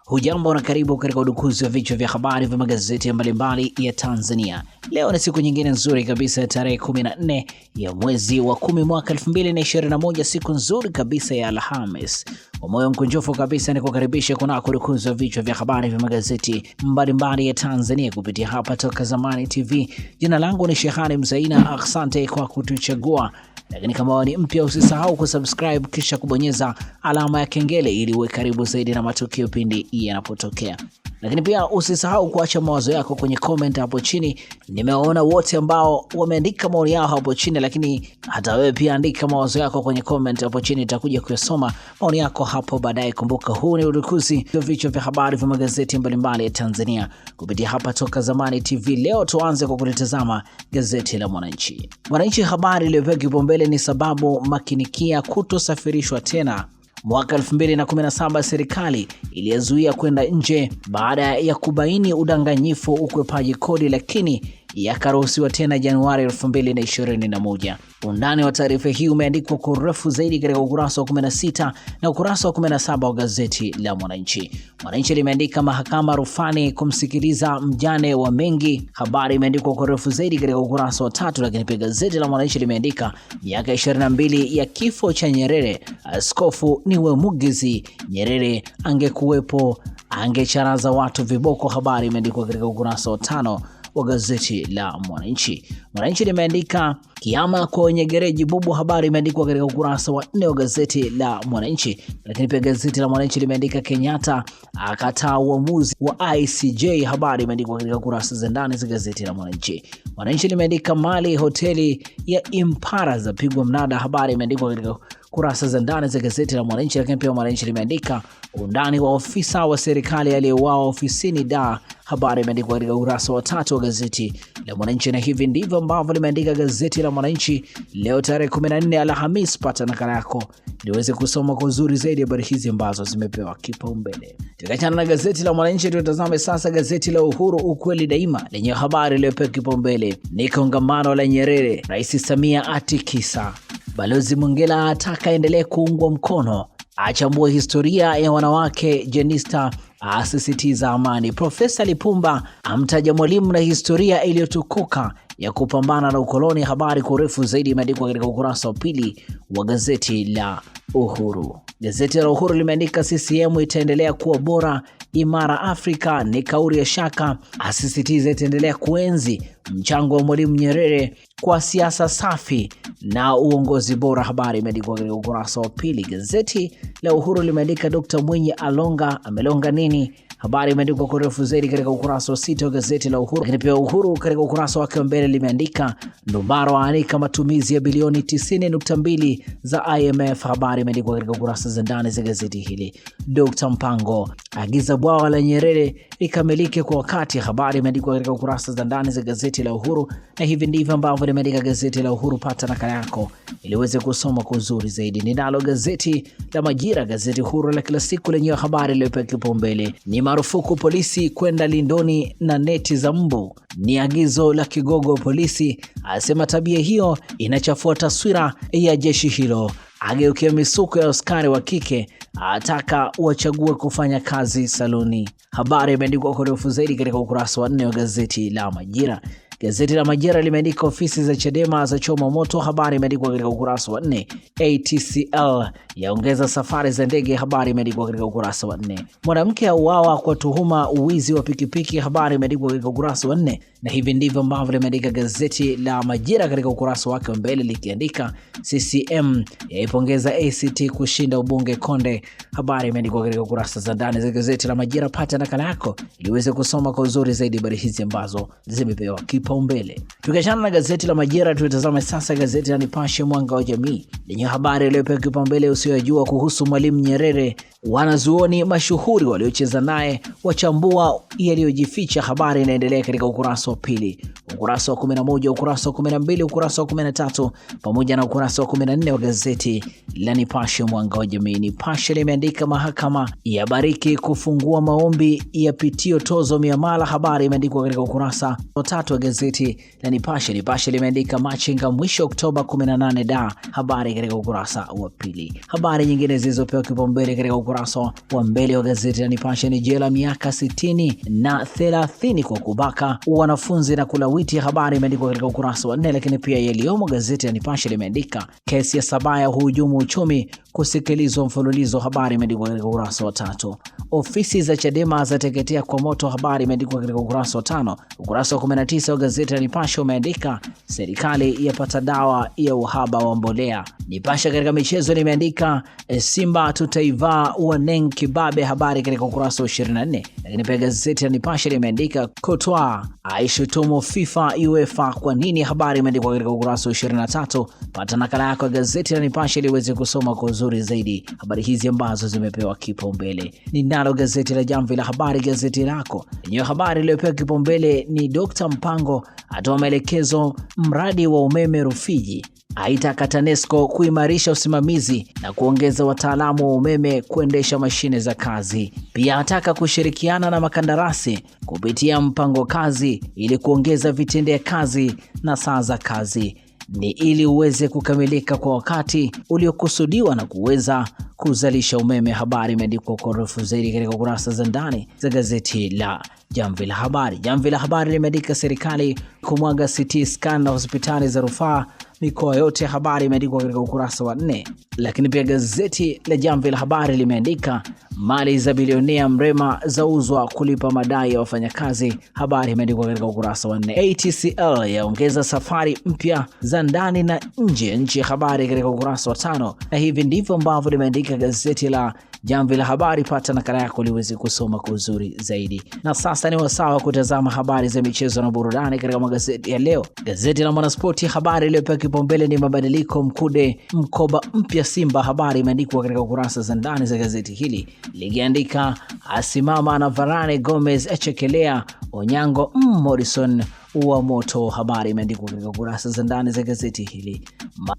Hujambo na karibu katika udukuzi wa vichwa vya habari vya magazeti mbalimbali ya Tanzania. Leo ni siku nyingine nzuri kabisa, tarehe 14 ya mwezi wa 10 mwaka 2021, siku nzuri kabisa ya Alhamis. Kwa moyo mkunjufu kabisa ni kukaribisha kunako udukuzi wa vichwa vya habari vya magazeti mbalimbali ya Tanzania kupitia hapa Toka Zamani TV. Jina langu ni Shehani Mzaina, asante kwa kutuchagua. Lakini kama ni mpya, usisahau kusubscribe kisha kubonyeza alama ya kengele ili uwe karibu zaidi na matukio pindi yanapotokea. Lakini pia usisahau kuacha mawazo yako kwenye comment hapo chini. Nimeona wote ambao wameandika maoni yao hapo chini, lakini hata wewe pia andika mawazo yako kwenye comment hapo chini, nitakuja kuyasoma maoni yako hapo baadaye. Kumbuka huu ni udukuzi wa vichwa vya habari vya magazeti mbalimbali ya Tanzania kupitia hapa Toka Zamani TV. Leo tuanze kwa kulitazama gazeti la Mwananchi. Mwananchi, habari iliyopewa kipaumbele ni sababu makinikia kutosafirishwa tena. Mwaka 2017 serikali iliyazuia kwenda nje baada ya kubaini udanganyifu ukwepaji kodi, lakini yakaruhusiwa tena Januari 2021. Undani wa taarifa hii umeandikwa kwa urefu zaidi katika ukurasa wa 16 na ukurasa wa 17 wa gazeti la Mwananchi. Mwananchi limeandika mahakama rufani kumsikiliza mjane wa Mengi. Habari imeandikwa kwa urefu zaidi katika ukurasa wa 3, lakini pia gazeti la Mwananchi limeandika miaka 22 ya kifo cha Nyerere, askofu niwe Mugizi, Nyerere angekuwepo angecharaza watu viboko. Habari imeandikwa katika ukurasa wa 5 wa gazeti la Mwananchi. Mwananchi limeandika kiama kwa wenye gereji bubu. Habari imeandikwa katika ukurasa wa 4 wa gazeti la Mwananchi. Lakini pia gazeti la Mwananchi limeandika Kenyatta akataa uamuzi wa ICJ. Habari imeandikwa katika kurasa za ndani za gazeti la Mwananchi. Mwananchi limeandika mali hoteli ya Impala zapigwa mnada. Habari imeandikwa katika kurasa za ndani za gazeti la Mwananchi. Lakini pia Mwananchi limeandika undani wa ofisa wa serikali aliyeuawa ofisini Dar. Habari imeandikwa katika ukurasa wa 3 wa gazeti la Mwananchi, na hivi ndivyo ambavyo limeandika gazeti la Mwananchi leo tarehe 14 Alhamis. Pata nakala yako niweze kusoma kwa uzuri zaidi habari hizi ambazo zimepewa kipaumbele. Tukiachana na gazeti la Mwananchi, tutazame sasa gazeti la Uhuru, ukweli daima, lenye habari iliyopewa kipaumbele ni kongamano la Nyerere, Rais Samia atikisa, Balozi Mongela ataka endelee kuungwa mkono, achambua historia ya wanawake, Jenista asisitiza amani, Profesa Lipumba amtaja Mwalimu na historia iliyotukuka ya kupambana na ukoloni. Habari kwa urefu zaidi imeandikwa katika ukurasa wa 2 wa gazeti la Uhuru. Gazeti la Uhuru limeandika CCM itaendelea kuwa bora imara Afrika, ni kauli ya Shaka, asisitiza itaendelea kuenzi mchango wa Mwalimu Nyerere kwa siasa safi na uongozi bora. Habari imeandikwa katika ukurasa wa 2. Gazeti la Uhuru limeandika Dr. Mwinyi alonga, amelonga nini? Habari imeandikwa kwa urefu zaidi katika ukurasa wa 6 wa gazeti la Uhuru. Lakini pia Uhuru katika ukurasa wake wa mbele limeandika Ndumbaro aanika matumizi ya bilioni 90.2 za IMF. Habari imeandikwa katika ukurasa za ndani za gazeti hili. Dr. Mpango agiza bwawa la Nyerere likamilike kwa wakati. Habari imeandikwa katika ukurasa za ndani za gazeti la Uhuru, na hivi ndivyo ambavyo limeandika gazeti la Uhuru. Pata nakala yako ili uweze kusoma kwa uzuri zaidi. Ninalo gazeti la Majira, gazeti huru la kila siku lenye habari iliyopewa kipaumbele ni marufuku polisi kwenda lindoni na neti za mbu, ni agizo la kigogo polisi, asema tabia hiyo inachafua taswira ya jeshi hilo, ageukia misuko ya askari wa kike, ataka wachague kufanya kazi saluni. Habari imeandikwa kwa urefu zaidi katika ukurasa wa 4 wa gazeti la Majira. Gazeti la Majira limeandika ofisi za Chadema za choma moto. Habari imeandikwa katika ukurasa wa 4. ATCL yaongeza safari za ndege. Habari imeandikwa katika ukurasa wa 4. Mwanamke auawa kwa tuhuma uwizi wa pikipiki. Habari imeandikwa katika ukurasa wa 4. Na hivi ndivyo ambavyo limeandika gazeti la Majira katika ukurasa wake wa mbele likiandika CCM yaipongeza ACT kushinda ubunge Konde. Habari imeandikwa katika ukurasa za ndani za gazeti la Majira. Pata nakala yako ili uweze kusoma kwa uzuri zaidi habari hizi ambazo zimepewa kipaumbele. Tukiachana na gazeti la Majira, tutazame sasa gazeti la Nipashe Mwanga wa Jamii lenye habari iliyopewa kipaumbele usiyojua kuhusu Mwalimu Nyerere, wanazuoni mashuhuri waliocheza naye wachambua yaliyojificha. Habari inaendelea katika ukurasa ukurasa wa pili, ukurasa wa 11, ukurasa wa 12, ukurasa wa 13 pamoja na ukurasa wa 14 wa gazeti la Nipashe Mwanga wa Jamii. Nipashe limeandika mahakama ya bariki kufungua maombi ya pitio tozo miamala, habari imeandikwa katika ukurasa wa 3 wa gazeti la Nipashe. Nipashe limeandika machinga mwisho Oktoba 18 da, habari katika ukurasa wa pili. Habari nyingine zilizopewa kipaumbele katika ukurasa wa mbele wa gazeti la Nipashe ni jela miaka 60 na 30 kwa kubaka wanafunzi na kulawiti, habari imeandikwa katika ukurasa wa 4. Lakini pia yaliyomo gazeti la Nipashe limeandika kesi ya Sabaya hujumu uchumi kusikilizwa mfululizo, habari imeandikwa katika ukurasa wa 3. Ofisi za Chadema zateketea kwa moto, habari imeandikwa katika ukurasa wa 5. Ukurasa wa 19 wa gazeti la Nipashe umeandika serikali yapata dawa ya uhaba wa mbolea. Nipashe katika michezo limeandika Simba tutaivaa Waneng kibabe, habari katika ukurasa wa 24. Lakini pia gazeti la Nipashe limeandika Kotwa aishutumu FIFA UEFA kwa nini, habari imeandikwa katika ukurasa wa 23. Pata nakala yako ya gazeti la Nipashe ili uweze kusoma kwa uzuri zaidi habari hizi ambazo zimepewa kipaumbele. Ninalo gazeti la Jamvi la Habari, gazeti lako lenye habari iliyopewa kipaumbele ni Dr. Mpango atoa maelekezo mradi wa umeme Rufiji, aitaka TANESCO kuimarisha usimamizi na kuongeza wataalamu wa umeme kuendesha mashine za kazi. Pia ataka kushirikiana na makandarasi kupitia mpango kazi ili kuongeza vitendea kazi na saa za kazi, ni ili uweze kukamilika kwa wakati uliokusudiwa na kuweza kuzalisha umeme. Habari imeandikwa kwa urefu zaidi katika kurasa za ndani za gazeti la Jamvi la Habari. Jamvi la Habari limeandika serikali kumwaga CT scan na hospitali za rufaa mikoa yote, habari imeandikwa katika ukurasa wa 4. Lakini pia gazeti la Jamvi la Habari limeandika mali za bilionea Mrema zauzwa kulipa madai ya wafanyakazi, habari imeandikwa katika ukurasa wa 4. ATCL yaongeza safari mpya za ndani na nje nchi, habari katika ukurasa wa 5. Na hivi ndivyo ambavyo limeandika gazeti la Jamvi la Habari. Pata nakala yako liweze kusoma kwa uzuri zaidi. Na sasa ni wasawa kutazama habari za michezo na burudani katika magazeti ya leo. Gazeti la Mwanaspoti, habari iliyopewa kipaumbele ni mabadiliko Mkude mkoba mpya Simba, habari imeandikwa katika ukurasa za ndani za gazeti hili, likiandika asimama na Varane, Gomez achekelea Onyango, Morrison wa moto, habari imeandikwa katika kurasa za ndani za gazeti hili.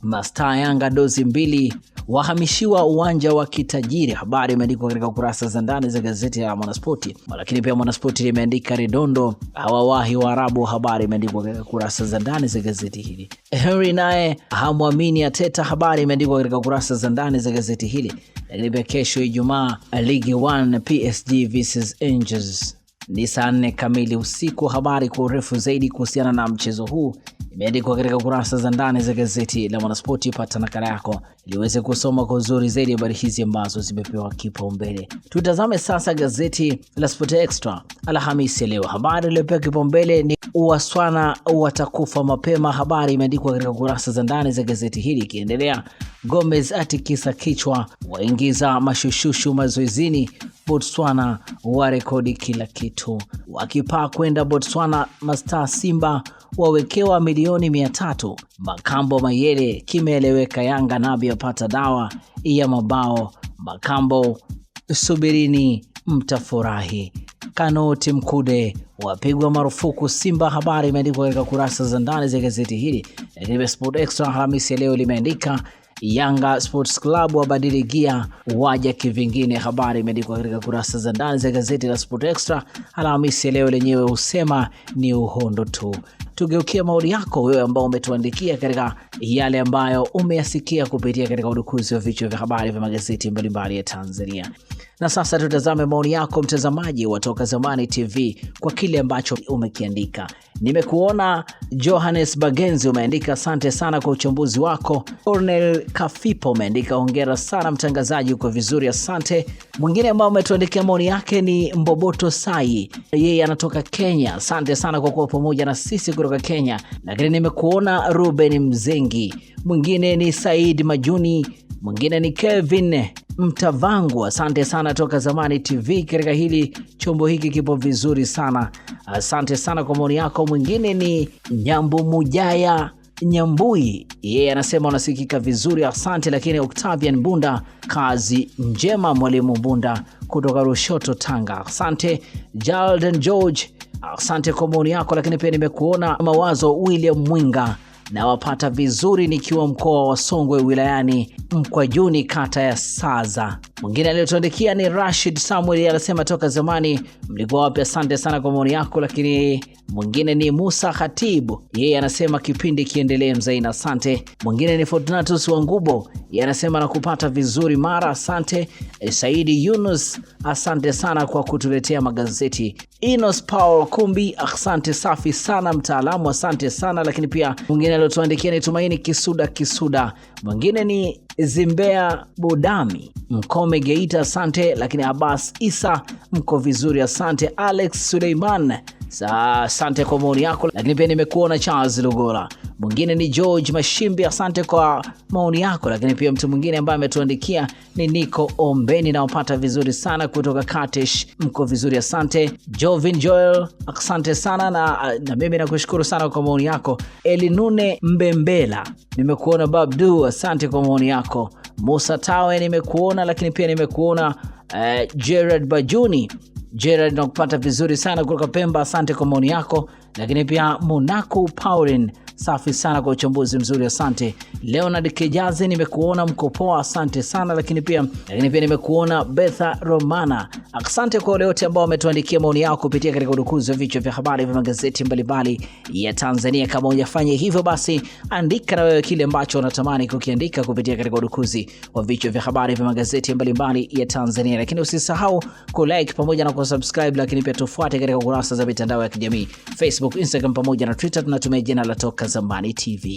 Mastaa Yanga dozi 2 wahamishiwa uwanja wa kitajiri, habari imeandikwa katika kurasa za ndani za gazeti la Mwanaspoti. Lakini pia Mwanaspoti limeandika Redondo hawawahi Waarabu, habari imeandikwa katika kurasa za ndani za gazeti hili. Henry naye hamwamini Ateta, habari imeandikwa katika kurasa za ndani za gazeti hili. Lakini pia kesho Ijumaa Ligue 1 PSG vs Angels ni saa 4 kamili usiku. Habari kwa urefu zaidi kuhusiana na mchezo huu imeandikwa katika kurasa za ndani za gazeti la Mwanaspoti. Pata nakala yako ili uweze kusoma kwa uzuri zaidi habari hizi ambazo zimepewa kipaumbele. Tutazame sasa gazeti la Sport Extra Alhamisi leo. Habari iliyopewa kipaumbele ni Waswana watakufa mapema, habari imeandikwa katika kurasa za ndani za gazeti hili. Ikiendelea, Gomez atikisa kichwa, waingiza mashushushu mazoezini, Botswana warekodi kila kitu. Wakipaa kwenda Botswana, mastaa Simba wawekewa milioni 300. Makambo Mayele kimeeleweka, Yanga Nabi apata dawa ya mabao. Makambo subirini mtafurahi. Kanoti Mkude wapigwa marufuku Simba, habari imeandikwa katika kurasa za ndani za gazeti hili. Lakini Sport Extra Alhamisi leo limeandika Yanga Sports Club wabadili gia waja kivingine, habari imeandikwa katika kurasa za ndani za gazeti la Sport Extra Alhamisi leo, lenyewe usema ni uhondo tu. Tugeukia maoni yako wewe ambao umetuandikia katika yale ambayo umeyasikia kupitia katika udukuzi wa vichwa vya habari vya magazeti mbalimbali ya Tanzania. Na sasa tutazame maoni yako mtazamaji wa Toka Zamani TV kwa kile ambacho umekiandika. Nimekuona Johannes Bagenzi umeandika asante sana kwa uchambuzi wako. Cornel Kafipo umeandika hongera sana mtangazaji, uko vizuri, asante. Mwingine ambao umetuandikia maoni yake ni Mboboto Sai, yeye anatoka Kenya, asante sana kwa kuwa pamoja na sisi kutoka Kenya. Lakini nimekuona Ruben Mzengi, mwingine ni Said Majuni, mwingine ni Kevin Mtavangu, asante sana Toka Zamani TV, katika hili chombo hiki kipo vizuri sana, asante sana kwa maoni yako. Mwingine ni Nyambu Mujaya Nyambui, yeye anasema unasikika vizuri, asante. Lakini Octavian Bunda, kazi njema mwalimu Bunda kutoka Rushoto Tanga, asante. Jalden George asante kwa maoni yako. Lakini pia nimekuona Mawazo William Mwinga, na wapata vizuri nikiwa mkoa wa Songwe wilayani Mkwajuni kata ya Saza. Mwingine aliyotuandikia ni Rashid Samuel, anasema toka zamani mlikuwa wapi? Asante sana kwa maoni yako. Lakini mwingine ni Musa Khatibu, yeye anasema kipindi kiendelee mzaina, asante. Mwingine ni Fortunatus Wangubo, yeye anasema nakupata vizuri Mara, asante. Saidi Yunus, asante sana kwa kutuletea magazeti. Inos Paul Kumbi, asante, safi sana mtaalamu, asante sana. Lakini pia mwingine aliyotuandikia ni Tumaini Kisuda. Mwingine ni Zimbea Budami Mkome Geita, asante. Lakini Abbas Isa, mko vizuri, asante. Alex Suleiman, asante kwa maoni yako. Lakini pia nimekuona Charles Lugola. Mwingine ni George Mashimbi, asante kwa maoni yako. Lakini pia mtu mwingine ambaye ametuandikia ni Nico Ombeni, na wapata vizuri sana kutoka Katesh, mko vizuri, asante. Jovin Joel, asante sana na mimi nakushukuru sana kwa maoni yako. Elinune Mbembela, nimekuona. Babdu, asante kwa maoni yako. Musa Tawe nimekuona. Lakini pia nimekuona Gerard Bajuni. Gerard, nakupata vizuri sana kutoka Pemba, asante kwa maoni yako. Lakini pia Monaco Pauline, safi sana kwa uchambuzi mzuri, asante. Leonard Kejazi nimekuona, mkopoa, asante sana. Lakini pia nimekuona Betha Romana, asante kwa wale wote ambao wametuandikia maoni yao kupitia katika udukuzi wa vichwa vya habari vya magazeti mbalimbali ya Tanzania. Kama hujafanya hivyo, basi andika na wewe kile ambacho unatamani kukiandika kupitia katika udukuzi wa vichwa vya habari vya magazeti mbalimbali ya Tanzania. Lakini usisahau ku-like pamoja na kusubscribe. Lakini pia tufuate katika kurasa za mitandao ya kijamii Facebook, Instagram pamoja na Twitter, tunatumia jina la Toka Zamani TV.